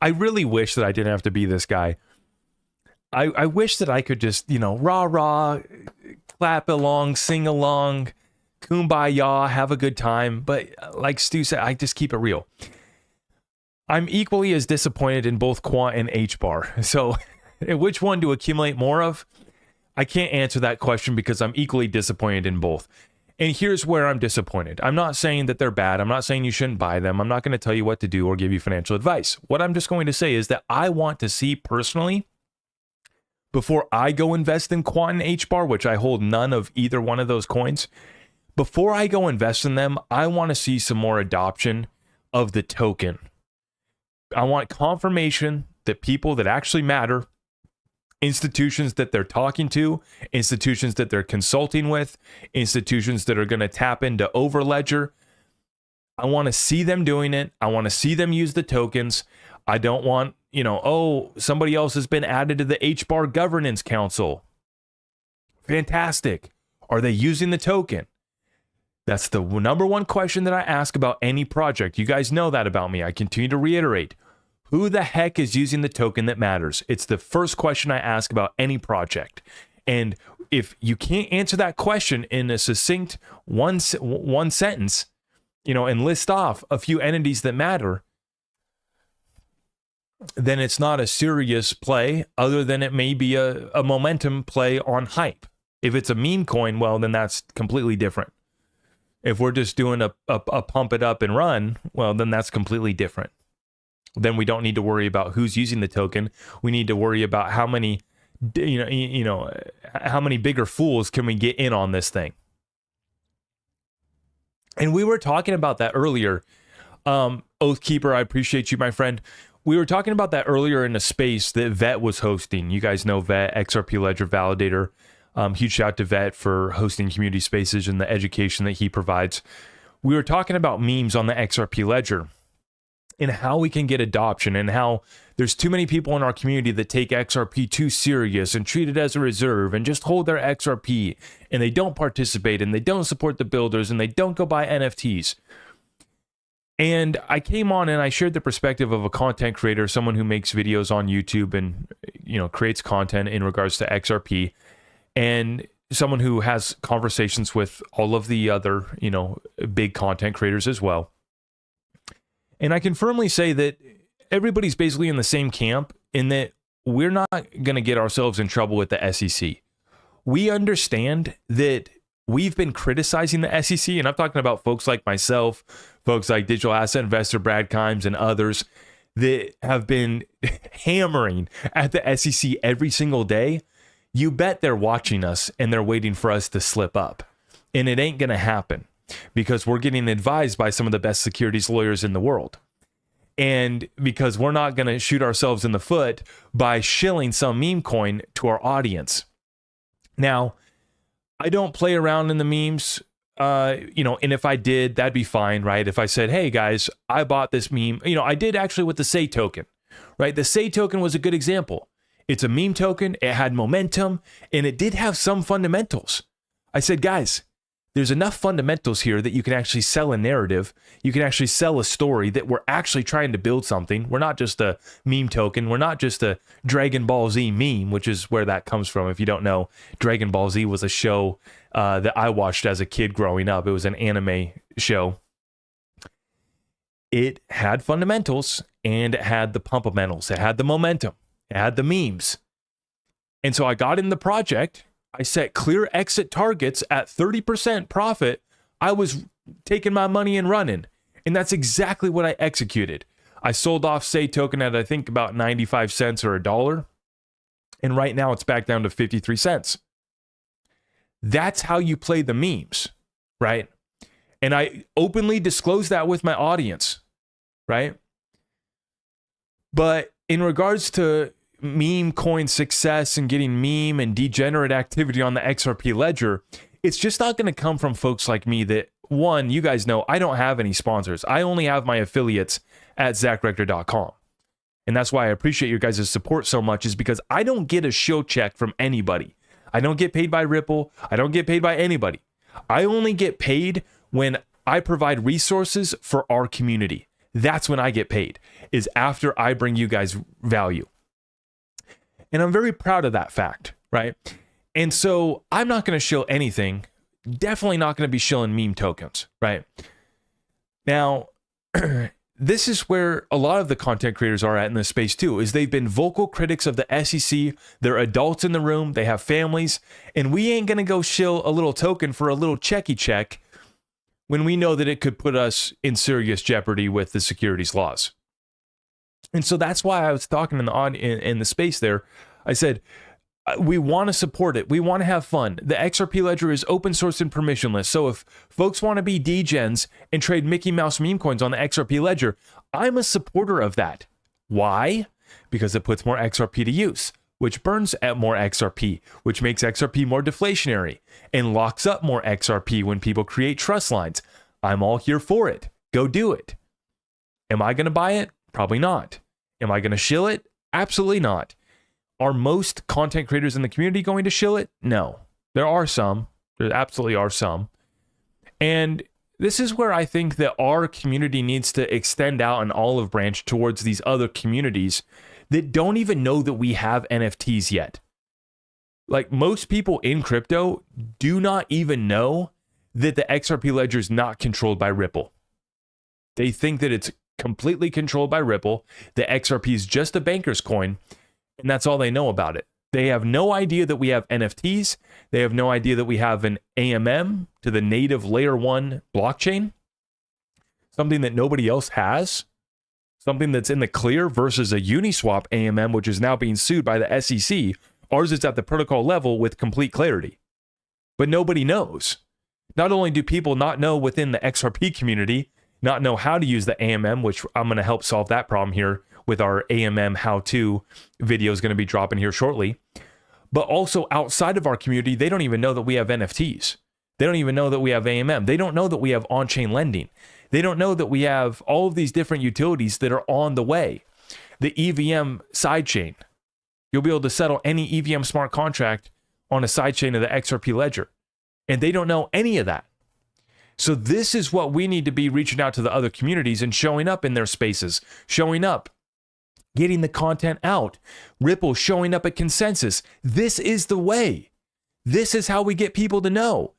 really wish that I didn't have to be this guy. I wish that I could just, rah, clap along, sing along, kumbaya, have a good time. But like Stu said, I just keep it real. I'm equally as disappointed in both quant and H-bar. So which one to accumulate more of? I can't answer that question because I'm equally disappointed in both. And here's where I'm disappointed. I'm not saying that they're bad. I'm not saying you shouldn't buy them. I'm not going to tell you what to do or give you financial advice. What I'm just going to say is that I want to see personally, before I go invest in quant and H-bar, which I hold none of either one of those coins, before I go invest in them, I want to see some more adoption of the token. I want confirmation that people that actually matter, institutions that they're talking to, institutions that they're consulting with, institutions that are going to tap into Overledger. I want to see them doing it. I want to see them use the tokens. I don't want, somebody else has been added to the H-bar governance council. Fantastic. Are they using the token? That's the number one question that I ask about any project. You guys know that about me. I continue to reiterate. Who the heck is using the token that matters? It's the first question I ask about any project. And if you can't answer that question in a succinct one sentence, and list off a few entities that matter, then it's not a serious play other than it may be a momentum play on hype. If it's a meme coin, well, then that's completely different. If we're just doing a pump it up and run, well, then that's completely different. Then we don't need to worry about who's using the token. We need to worry about how many, how many bigger fools can we get in on this thing. And we were talking about that earlier. Oathkeeper, I appreciate you, my friend. We were talking about that earlier in a space that Vet was hosting. You guys know Vet, XRP Ledger Validator. Huge shout out to Vet for hosting community spaces and the education that he provides. We were talking about memes on the XRP ledger and how we can get adoption, and how there's too many people in our community that take XRP too serious and treat it as a reserve and just hold their XRP, and they don't participate and they don't support the builders and they don't go buy NFTs. And I came on and I shared the perspective of a content creator, someone who makes videos on YouTube and, you know, creates content in regards to XRP, and someone who has conversations with all of the other, you know, big content creators as well. And I can firmly say that everybody's basically in the same camp, in that we're not going to get ourselves in trouble with the SEC. We understand that we've been criticizing the SEC, and I'm talking about folks like myself, folks like Digital Asset Investor Brad Kimes and others that have been hammering at the SEC every single day. You bet they're watching us and they're waiting for us to slip up. And it ain't going to happen, because we're getting advised by some of the best securities lawyers in the world. And because we're not going to shoot ourselves in the foot by shilling some meme coin to our audience. Now, I don't play around in the memes, you know, and if I did, that'd be fine, right? If I said, hey guys, I bought this meme, you know, I did actually with the Say token, right? The Say token was a good example. It's a meme token, it had momentum, and it did have some fundamentals. I said, guys, there's enough fundamentals here that you can actually sell a narrative. You can actually sell a story that we're actually trying to build something. We're not just a meme token. We're not just a Dragon Ball Z meme, which is where that comes from. If you don't know, Dragon Ball Z was a show that I watched as a kid growing up. It was an anime show. It had fundamentals, and it had the pumpamentals. It had the momentum. It had the memes. And so I got in the project. I set clear exit targets at 30% profit. I was taking my money and running. And that's exactly what I executed. I sold off Say token at, I think, about 95 cents or $1. And right now it's back down to 53 cents. That's how you play the memes, right? And I openly disclose that with my audience, right? But in regards to meme coin success and getting meme and degenerate activity on the XRP ledger, it's just not going to come from folks like me that, one, you guys know I don't have any sponsors. I only have my affiliates at ZachRector.com. And that's why I appreciate your guys' support so much, is because I don't get a show check from anybody. I don't get paid by Ripple. I don't get paid by anybody. I only get paid when I provide resources for our community. That's when I get paid, is after I bring you guys value. And I'm very proud of that fact, right? And so I'm not going to shill anything. Definitely not going to be shilling meme tokens, right? Now, this is where a lot of the content creators are at in this space too, is they've been vocal critics of the SEC. They're adults in the room. They have families. And we ain't going to go shill a little token for a little checky check when we know that it could put us in serious jeopardy with the securities laws. And so that's why I was talking in the space there. I said, we want to support it. We want to have fun. The XRP ledger is open source and permissionless. So if folks want to be degens and trade Mickey Mouse meme coins on the XRP ledger, I'm a supporter of that. Why? Because it puts more XRP to use, which burns at more XRP, which makes XRP more deflationary and locks up more XRP when people create trust lines. I'm all here for it. Go do it. Am I going to buy it? Probably not. Am I going to shill it? Absolutely not. Are most content creators in the community going to shill it? No. There are some. There absolutely are some. And this is where I think that our community needs to extend out an olive branch towards these other communities that don't even know that we have NFTs yet. Like, most people in crypto do not even know that the XRP ledger is not controlled by Ripple. They think that it's completely controlled by Ripple. The XRP is just a banker's coin, and that's all they know about it. They have no idea that we have NFTs. They have no idea that we have an AMM to the native layer 1 blockchain, something that nobody else has, something that's in the clear versus a Uniswap AMM, which is now being sued by the SEC. Ours is at the protocol level with complete clarity, but nobody knows. Not only do people not know within the XRP community, not know how to use the AMM, which I'm going to help solve that problem here with our AMM how-to video is going to be dropping here shortly. But also outside of our community, they don't even know that we have NFTs. They don't even know that we have AMM. They don't know that we have on-chain lending. They don't know that we have all of these different utilities that are on the way. The EVM sidechain. You'll be able to settle any EVM smart contract on a sidechain of the XRP ledger. And they don't know any of that. So this is what we need to be reaching out to the other communities and showing up in their spaces, showing up, getting the content out. Ripple showing up at Consensus. This is the way. This is how we get people to know.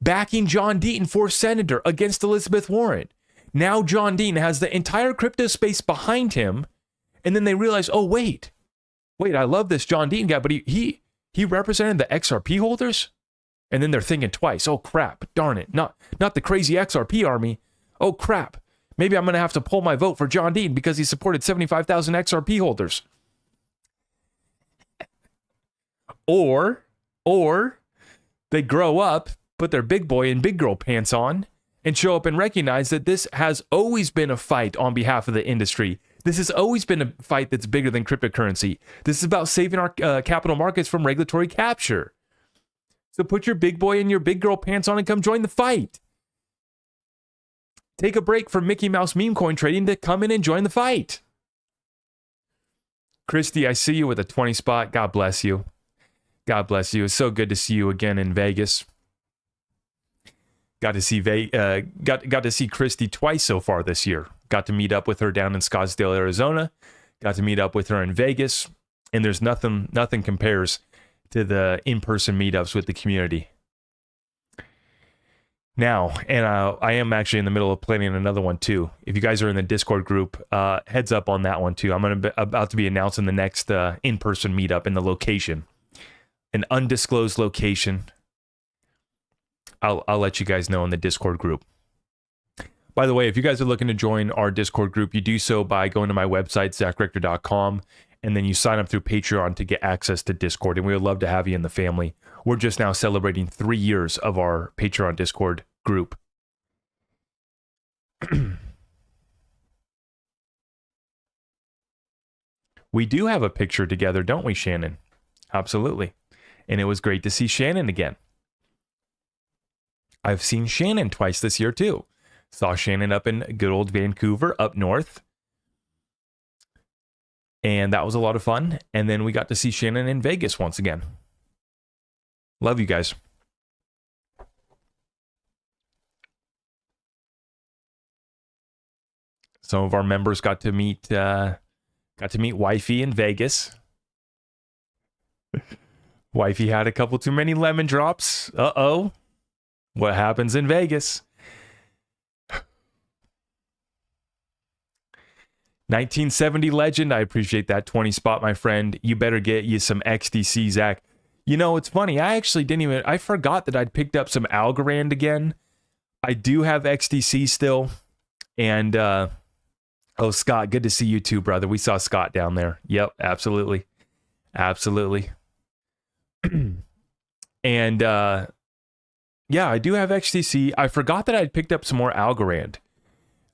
Backing John Deaton for senator against Elizabeth Warren. Now John Deaton has the entire crypto space behind him. And then they realize, oh, wait, I love this John Deaton guy, but he represented the XRP holders? And then they're thinking twice, oh, crap, darn it, not the crazy XRP army. Oh, crap, maybe I'm going to have to pull my vote for John Deaton because he supported 75,000 XRP holders. Or they grow up, put their big boy and big girl pants on, and show up and recognize that this has always been a fight on behalf of the industry. This has always been a fight that's bigger than cryptocurrency. This is about saving our capital markets from regulatory capture. So put your big boy and your big girl pants on and come join the fight. Take a break from Mickey Mouse meme coin trading to come in and join the fight. Christy, I see you with a 20 spot. God bless you. God bless you. It's so good to see you again in Vegas. Got to see Christy twice so far this year. Got to meet up with her down in Scottsdale, Arizona. Got to meet up with her in Vegas. And there's nothing compares to the in-person meetups with the community. Now, and I am actually in the middle of planning another one too. If you guys are in the Discord group, heads up on that one too. I'm about to be announcing the next in-person meetup in the location. An undisclosed location. I'll let you guys know in the Discord group. By the way, if you guys are looking to join our Discord group, you do so by going to my website, zachrector.com, and then you sign up through Patreon to get access to Discord, and we would love to have you in the family. We're just now celebrating 3 years of our Patreon Discord group. We do have a picture together, don't we, Shannon? Absolutely. And it was great to see Shannon again. I've seen Shannon twice this year, too. Saw Shannon up in good old Vancouver, up north. And that was a lot of fun. And then we got to see Shannon in Vegas once again. Love you guys. Some of our members got to meet Wifey in Vegas. Wifey had a couple too many lemon drops. Uh-oh. What happens in Vegas? 1970 legend. I appreciate that 20 spot, my friend. You better get you some XDC, Zach. You know, it's funny. I forgot that I'd picked up some Algorand again. I do have XDC still. And, Scott, good to see you too, brother. We saw Scott down there. Yep, absolutely. Absolutely. And, yeah, I do have XDC. I forgot that I'd picked up some more Algorand.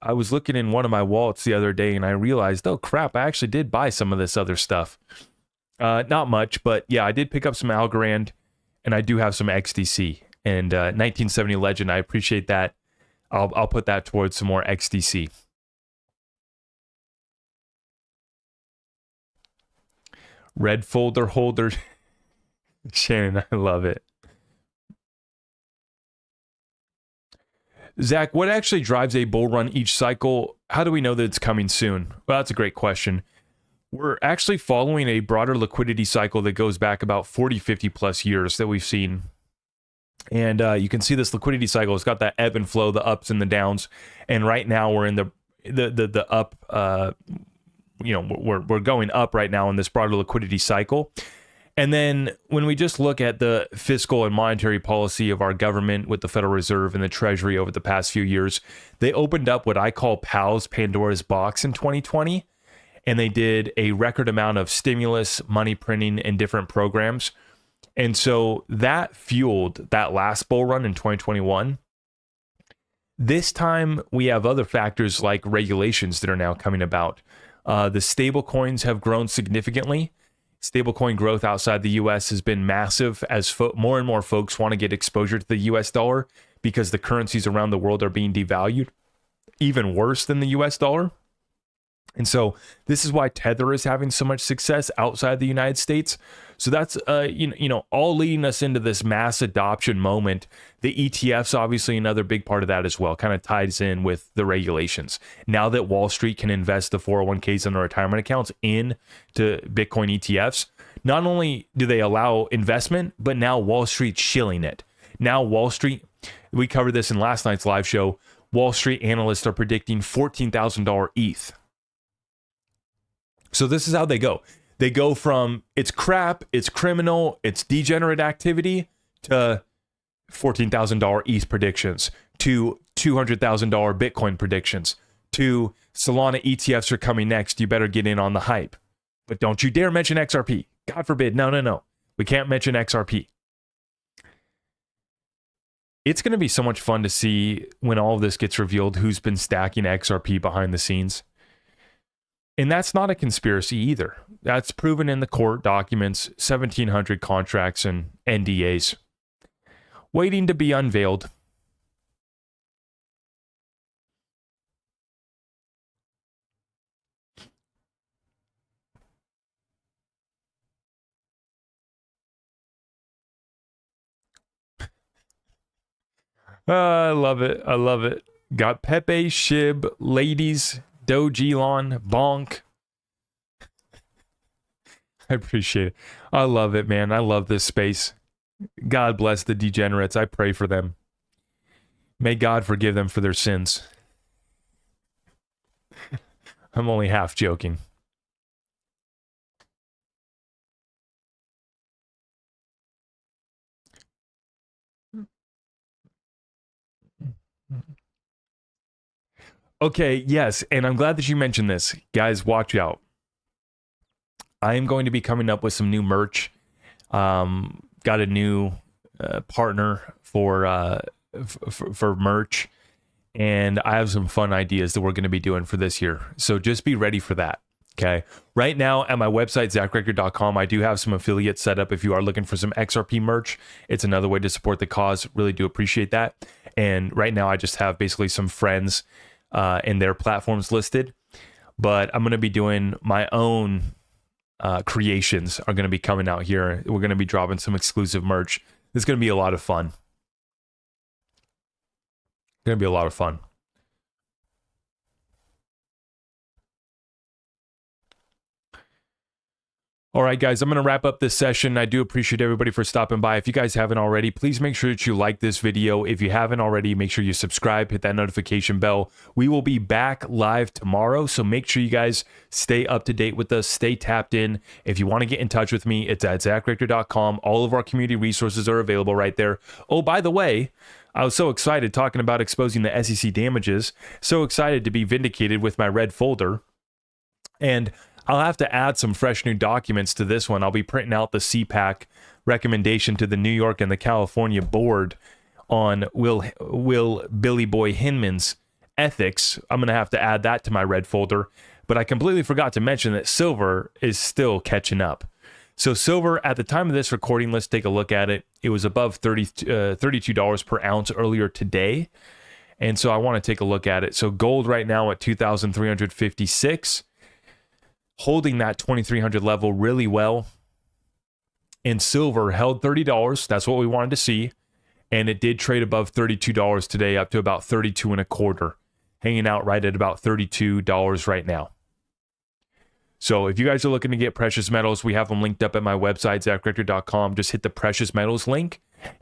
I was looking in one of my wallets the other day and I realized, oh crap, I actually did buy some of this other stuff. Not much, but yeah, I did pick up some Algorand and I do have some XDC. And 1970 Legend, I appreciate that. I'll put that towards some more XDC. Red folder holder. Shannon, I love it. Zach, what actually drives a bull run each cycle? How do we know that it's coming soon? Well, that's a great question. We're actually following a broader liquidity cycle that goes back about 40, 50 plus years that we've seen. And you can see this liquidity cycle. It's got that ebb and flow, the ups and the downs. And right now we're in the up, we're going up right now in this broader liquidity cycle. And then when we just look at the fiscal and monetary policy of our government with the Federal Reserve and the Treasury over the past few years, they opened up what I call PAL's Pandora's box in 2020. And they did a record amount of stimulus, money printing, and different programs. And so that fueled that last bull run in 2021. This time we have other factors like regulations that are now coming about. The stable coins have grown significantly. Stablecoin growth outside the US has been massive as more and more folks want to get exposure to the US dollar because the currencies around the world are being devalued even worse than the US dollar. And so this is why Tether is having so much success outside the United States. So that's all leading us into this mass adoption moment. The ETF's obviously another big part of that as well, kind of ties in with the regulations. Now that Wall Street can invest the 401ks and the retirement accounts into Bitcoin ETFs, not only do they allow investment, but now Wall Street's shilling it. Now Wall Street, we covered this in last night's live show, Wall Street analysts are predicting $14,000 ETH. So this is how they go. They go from it's crap, it's criminal, it's degenerate activity to $14,000 ETH predictions, to $200,000 Bitcoin predictions, to Solana ETFs are coming next. You better get in on the hype. But don't you dare mention XRP. God forbid. No. We can't mention XRP. It's going to be so much fun to see when all of this gets revealed who's been stacking XRP behind the scenes. And that's not a conspiracy either. That's proven in the court documents, 1,700 contracts and NDAs, waiting to be unveiled. I love it. I love it. Got Pepe, Shib, ladies, Doge, Elon, Bonk. I appreciate it. I love it, man. I love this space. God bless the degenerates. I pray for them. May God forgive them for their sins. I'm only half joking. Okay, yes, and I'm glad that you mentioned this. Guys, watch out. I am going to be coming up with some new merch. Got a new partner for merch, and I have some fun ideas that we're going to be doing for this year. So just be ready for that. Okay. Right now at my website, zachrector.com, I do have some affiliates set up. If you are looking for some XRP merch, it's another way to support the cause. Really do appreciate that. And right now I just have basically some friends and their platforms listed, but I'm going to be doing my own creations are going to be coming out here. We're going to be dropping some exclusive merch. It's going to be a lot of fun. Going to be a lot of fun. All right, guys, I'm going to wrap up this session. I do appreciate everybody for stopping by. If you guys haven't already, please make sure that you like this video. If you haven't already, make sure you subscribe, hit that notification bell. We will be back live tomorrow, so make sure you guys stay up to date with us, stay tapped in. If you want to get in touch with me, it's at zachrector.com. All of our community resources are available right there. Oh, by the way, I was so excited talking about exposing the SEC damages, so excited to be vindicated with my red folder. And I'll have to add some fresh new documents to this one. I'll be printing out the CPAC recommendation to the New York and the California board on Will Billy Boy Hinman's ethics. I'm going to have to add that to my red folder. But I completely forgot to mention that silver is still catching up. So silver, at the time of this recording, let's take a look at it. It was above $32 per ounce earlier today. And so I want to take a look at it. So gold right now at 2,356. Holding that 2,300 level really well. And silver held $30. That's what we wanted to see. And it did trade above $32 today, up to about 32 and a quarter. Hanging out right at about $32 right now. So if you guys are looking to get precious metals, we have them linked up at my website, zachrector.com. Just hit the precious metals link.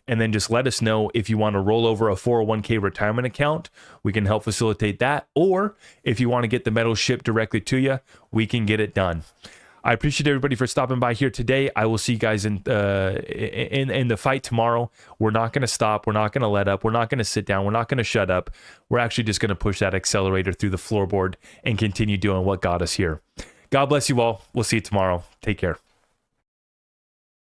And then just let us know if you want to roll over a 401k retirement account. We can help facilitate that. Or if you want to get the metals shipped directly to you, we can get it done. I appreciate everybody for stopping by here today. I will see you guys in the fight tomorrow. We're not going to stop. We're not going to let up. We're not going to sit down. We're not going to shut up. We're actually just going to push that accelerator through the floorboard and continue doing what got us here. God bless you all. We'll see you tomorrow. Take care.